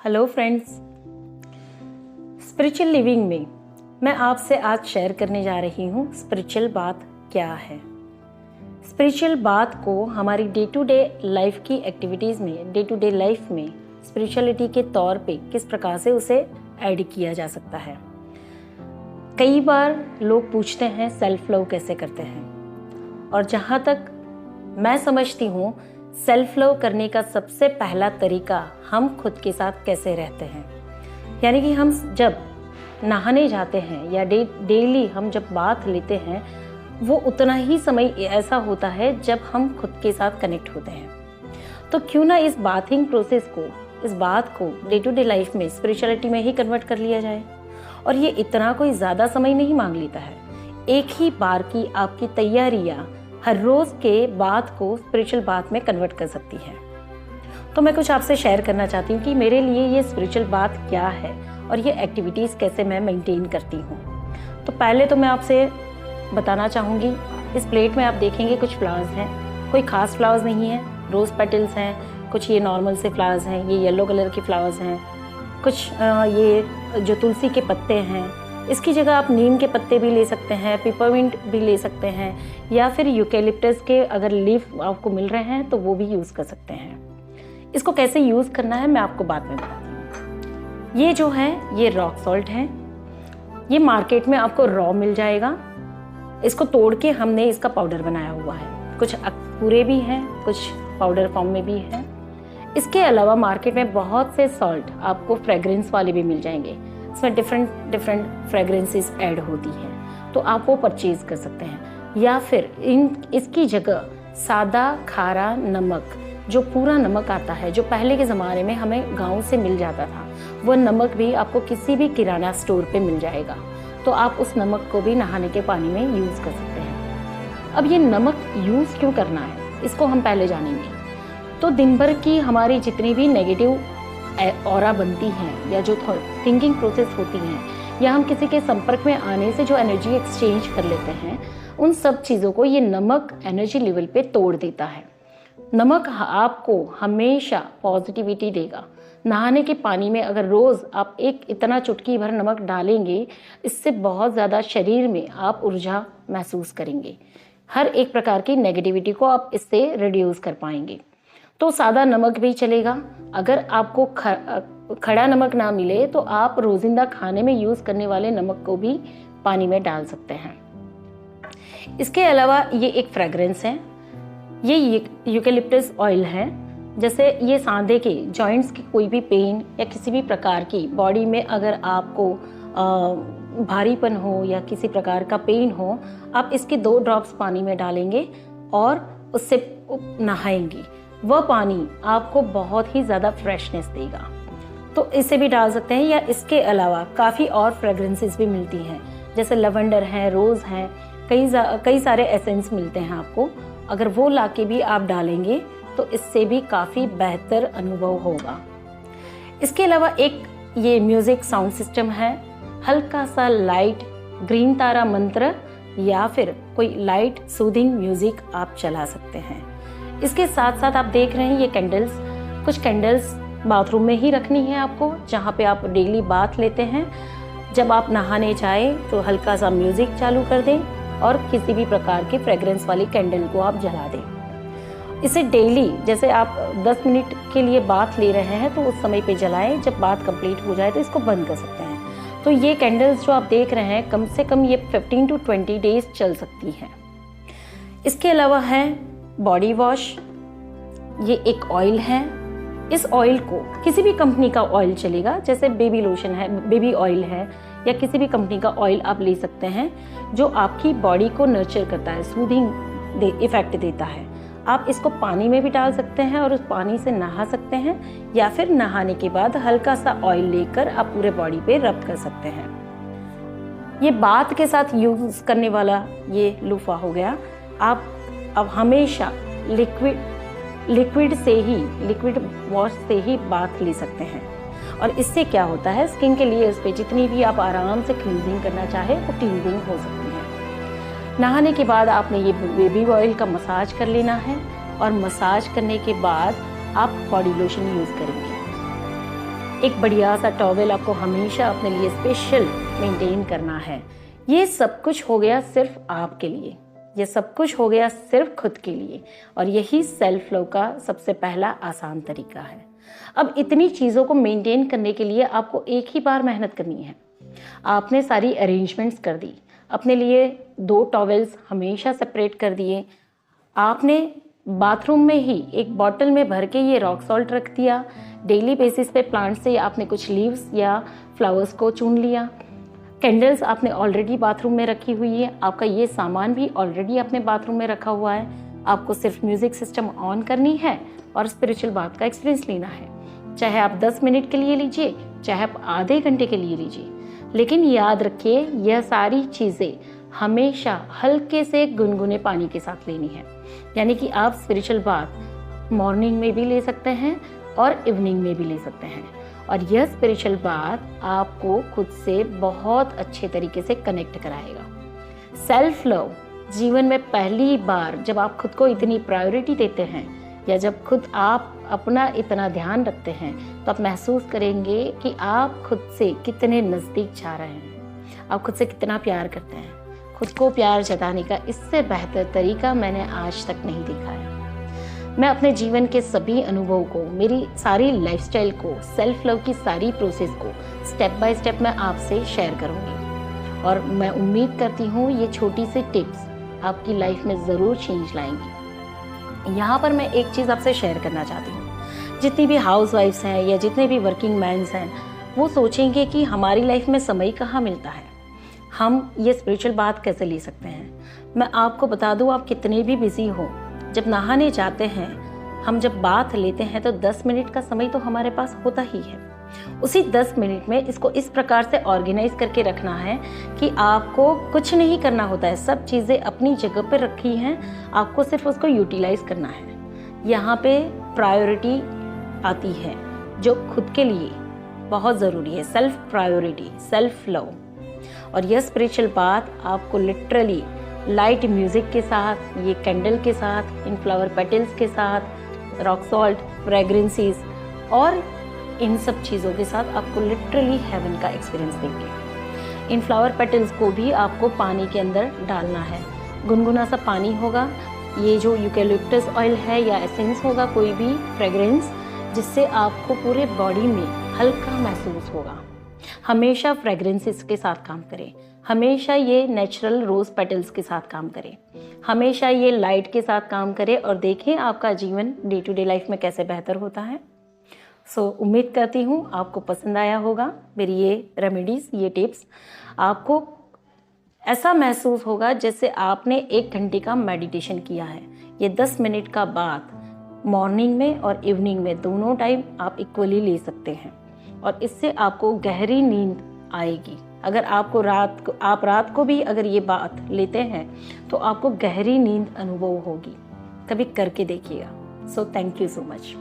Hello friends, spiritual living में मैं आपसे आज शेयर करने जा रही हूँ स्पिरिचुअल बात क्या है। स्पिरिचुअल बात को हमारी डे टू डे लाइफ की एक्टिविटीज़ में, डे टू डे लाइफ में स्पिरिचुअलिटी के तौर पे किस प्रकार से उसे ऐड किया जा सकता है। कई बार लोग पूछते हैं सेल्फ लव कैसे करते हैं, और जहाँ तक मैं समझती हूँ सेल्फ लव करने का सबसे पहला तरीका हम खुद के साथ कैसे रहते हैं। यानी कि हम जब नहाने जाते हैं या डेली हम जब बाथ लेते हैं, वो उतना ही समय ऐसा होता है जब हम खुद के साथ कनेक्ट होते हैं। तो क्यों ना इस बाथिंग प्रोसेस को, इस बात को डे टू डे लाइफ में स्पिरिचुअलिटी में ही कन्वर्ट कर लिया जाए। और ये इतना कोई ज़्यादा समय नहीं मांग लेता है। एक ही बार की आपकी तैयारियाँ हर रोज़ के बात को स्पिरिचुअल बात में कन्वर्ट कर सकती है। तो मैं कुछ आपसे शेयर करना चाहती हूँ कि मेरे लिए ये स्पिरिचुअल बात क्या है और ये एक्टिविटीज़ कैसे मैं मेंटेन करती हूँ। तो पहले तो मैं आपसे बताना चाहूँगी, इस प्लेट में आप देखेंगे कुछ फ्लावर्स हैं। कोई ख़ास फ्लावर्स नहीं है, रोज़ पेटल्स हैं, कुछ ये नॉर्मल से फ्लावर्स हैं, ये येलो कलर के फ्लावर्स हैं, कुछ ये जो तुलसी के पत्ते हैं। इसकी जगह आप नीम के पत्ते भी ले सकते हैं, पिपरमिंट भी ले सकते हैं, या फिर यूकेलिप्टस के अगर लीफ आपको मिल रहे हैं तो वो भी यूज़ कर सकते हैं। इसको कैसे यूज़ करना है मैं आपको बाद में बताती हूँ। ये जो है ये रॉक सॉल्ट है। ये मार्केट में आपको रॉ मिल जाएगा। इसको तोड़ के हमने इसका पाउडर बनाया हुआ है। कुछ पूरे भी हैं, कुछ पाउडर फॉर्म में भी हैं। इसके अलावा मार्केट में बहुत से सॉल्ट आपको फ्रेग्रेंस वाले भी मिल जाएंगे। इसमें डिफरेंट फ्रेग्रेंसेस ऐड होती हैं, तो आप वो परचेज कर सकते हैं। या फिर इसकी जगह सादा खारा नमक, जो पूरा नमक आता है, जो पहले के ज़माने में हमें गांव से मिल जाता था, वो नमक भी आपको किसी भी किराना स्टोर पे मिल जाएगा। तो आप उस नमक को भी नहाने के पानी में यूज़ कर सकते हैं। अब ये नमक यूज़ क्यों करना है, इसको हम पहले जानेंगे। तो दिन भर की हमारी जितनी भी नेगेटिव ऑरा बनती हैं, या जो थिंकिंग प्रोसेस होती हैं, या हम किसी के संपर्क में आने से जो एनर्जी एक्सचेंज कर लेते हैं, उन सब चीज़ों को ये नमक एनर्जी लेवल पे तोड़ देता है। नमक आपको हमेशा पॉजिटिविटी देगा। नहाने के पानी में अगर रोज़ आप एक इतना चुटकी भर नमक डालेंगे, इससे बहुत ज़्यादा शरीर में आप ऊर्जा महसूस करेंगे। हर एक प्रकार की नेगेटिविटी को आप इससे रिड्यूस कर पाएंगे। तो सादा नमक भी चलेगा। अगर आपको खड़ा नमक ना मिले तो आप रोजिंदा खाने में यूज़ करने वाले नमक को भी पानी में डाल सकते हैं। इसके अलावा ये एक फ्रेग्रेंस है। ये यूकेलिप्टस ऑयल है। जैसे ये सांधे के जॉइंट्स की कोई भी पेन या किसी भी प्रकार की बॉडी में अगर आपको भारीपन हो या किसी प्रकार का पेन हो, आप इसके 2 ड्रॉप्स पानी में डालेंगे और उससे नहाएंगी। वह पानी आपको बहुत ही ज़्यादा फ्रेशनेस देगा। तो इसे भी डाल सकते हैं। या इसके अलावा काफ़ी और फ्रेग्रेंसेस भी मिलती हैं, जैसे लवेंडर है, रोज़ हैं, कई सारे एसेंस मिलते हैं आपको। अगर वो लाके भी आप डालेंगे तो इससे भी काफ़ी बेहतर अनुभव होगा। इसके अलावा एक ये म्यूज़िक साउंड सिस्टम है। हल्का सा लाइट ग्रीन तारा मंत्र या फिर कोई लाइट सूदिंग म्यूज़िक आप चला सकते हैं। इसके साथ साथ आप देख रहे हैं ये कैंडल्स। कुछ कैंडल्स बाथरूम में ही रखनी है आपको, जहाँ पे आप डेली बाथ लेते हैं। जब आप नहाने जाएं तो हल्का सा म्यूज़िक चालू कर दें और किसी भी प्रकार की फ्रेग्रेंस वाली कैंडल को आप जला दें। इसे डेली, जैसे आप 10 मिनट के लिए बाथ ले रहे हैं तो उस समय पे जलाएं। जब बाथ कंप्लीट हो जाए तो इसको बंद कर सकते हैं। तो ये कैंडल्स जो आप देख रहे हैं, कम से कम ये 15 to 20 डेज चल सकती हैं। इसके अलावा है बॉडी वॉश। ये एक ऑयल है। इस ऑयल को किसी भी कंपनी का ऑयल चलेगा, जैसे बेबी लोशन है, बेबी ऑयल है, या किसी भी कंपनी का ऑयल आप ले सकते हैं, जो आपकी बॉडी को नर्चर करता है, सूदिंग इफेक्ट देता है। आप इसको पानी में भी डाल सकते हैं और उस पानी से नहा सकते हैं, या फिर नहाने के बाद हल्का सा ऑयल लेकर आप पूरे बॉडी पे रब कर सकते हैं। ये बाथ के साथ यूज़ करने वाला ये लूफा हो गया। आप अब हमेशा लिक्विड वॉश से ही बाथ ले सकते हैं। और इससे क्या होता है, स्किन के लिए इस पे जितनी भी आप आराम से क्लींजिंग करना चाहे वो क्लींजिंग हो सकती है। नहाने के बाद आपने ये बेबी ऑयल का मसाज कर लेना है, और मसाज करने के बाद आप बॉडी लोशन यूज़ करेंगे। एक बढ़िया सा टॉवेल आपको हमेशा अपने लिए स्पेशल मेंटेन करना है। ये सब कुछ हो गया सिर्फ आपके लिए, ये सब कुछ हो गया सिर्फ खुद के लिए, और यही सेल्फ लव का सबसे पहला आसान तरीका है। अब इतनी चीज़ों को मेंटेन करने के लिए आपको एक ही बार मेहनत करनी है। आपने सारी अरेंजमेंट्स कर दी, अपने लिए 2 टॉवेल्स हमेशा सेपरेट कर दिए, आपने बाथरूम में ही एक बॉटल में भर के ये रॉक सॉल्ट रख दिया, डेली बेसिस पे प्लांट से आपने कुछ लीव्स या फ्लावर्स को चुन लिया, कैंडल्स आपने ऑलरेडी बाथरूम में रखी हुई है, आपका ये सामान भी ऑलरेडी अपने बाथरूम में रखा हुआ है। आपको सिर्फ म्यूज़िक सिस्टम ऑन करनी है और स्पिरिचुअल बात का एक्सपीरियंस लेना है। चाहे आप 10 मिनट के लिए लीजिए, चाहे आप आधे घंटे के लिए लीजिए, लेकिन याद रखिए यह सारी चीज़ें हमेशा हल्के से गुनगुने पानी के साथ लेनी है। यानी कि आप स्पिरिचुअल बात मॉर्निंग में भी ले सकते हैं और इवनिंग में भी ले सकते हैं, और यह स्पिरिचुअल बात आपको खुद से बहुत अच्छे तरीके से कनेक्ट कराएगा। सेल्फ लव जीवन में पहली बार जब आप खुद को इतनी प्रायोरिटी देते हैं, या जब खुद आप अपना इतना ध्यान रखते हैं, तो आप महसूस करेंगे कि आप खुद से कितने नज़दीक जा रहे हैं, आप खुद से कितना प्यार करते हैं। खुद को प्यार जताने का इससे बेहतर तरीका मैंने आज तक नहीं देखा है। मैं अपने जीवन के सभी अनुभव को, मेरी सारी लाइफस्टाइल को, सेल्फ लव की सारी प्रोसेस को स्टेप बाय स्टेप मैं आपसे शेयर करूँगी, और मैं उम्मीद करती हूँ ये छोटी सी टिप्स आपकी लाइफ में ज़रूर चेंज लाएंगी। यहाँ पर मैं एक चीज़ आपसे शेयर करना चाहती हूँ। जितनी भी हाउस वाइफ्स हैं या जितने भी वर्किंग मैन्स हैं, वो सोचेंगे कि हमारी लाइफ में समय कहाँ मिलता है, हम ये स्पिरिचुअल बात कैसे ले सकते हैं। मैं आपको बता दूँ, आप कितने भी बिजी हो, जब नहाने जाते हैं, हम जब बाथ लेते हैं तो 10 मिनट का समय तो हमारे पास होता ही है। उसी 10 मिनट में इसको इस प्रकार से ऑर्गेनाइज करके रखना है कि आपको कुछ नहीं करना होता है, सब चीज़ें अपनी जगह पर रखी हैं, आपको सिर्फ उसको यूटिलाइज करना है। यहाँ पे प्रायोरिटी आती है जो खुद के लिए बहुत ज़रूरी है, सेल्फ प्रायोरिटी, सेल्फ लव। और यह स्पिरिचुअल बात आपको लिटरली लाइट म्यूज़िक के साथ, ये कैंडल के साथ, इन फ्लावर पेटल्स के साथ, रॉक सॉल्ट, फ्रेग्रेंसेस और इन सब चीज़ों के साथ आपको लिटरली हेवन का एक्सपीरियंस देंगे। इन फ्लावर पेटल्स को भी आपको पानी के अंदर डालना है, गुनगुना सा पानी होगा, ये जो यूकेलिप्टस ऑयल है या एसेंस होगा, कोई भी फ्रेग्रेंस, जिससे आपको पूरे बॉडी में हल्का महसूस होगा। हमेशा फ्रेग्रेंसेस के साथ काम करें, हमेशा ये नेचुरल रोज़ पेटल्स के साथ काम करें, हमेशा ये लाइट के साथ काम करें, और देखें आपका जीवन डे टू डे लाइफ में कैसे बेहतर होता है। उम्मीद करती हूँ आपको पसंद आया होगा मेरी ये रेमेडीज़, ये टिप्स। आपको ऐसा महसूस होगा जैसे आपने 1 घंटे का मेडिटेशन किया है। ये 10 मिनट का बात मॉर्निंग में और इवनिंग में दोनों टाइम आप इक्वली ले सकते हैं, और इससे आपको गहरी नींद आएगी। अगर आपको रात को भी अगर ये बात लेते हैं तो आपको गहरी नींद अनुभव होगी। कभी करके देखिएगा। Thank you so much.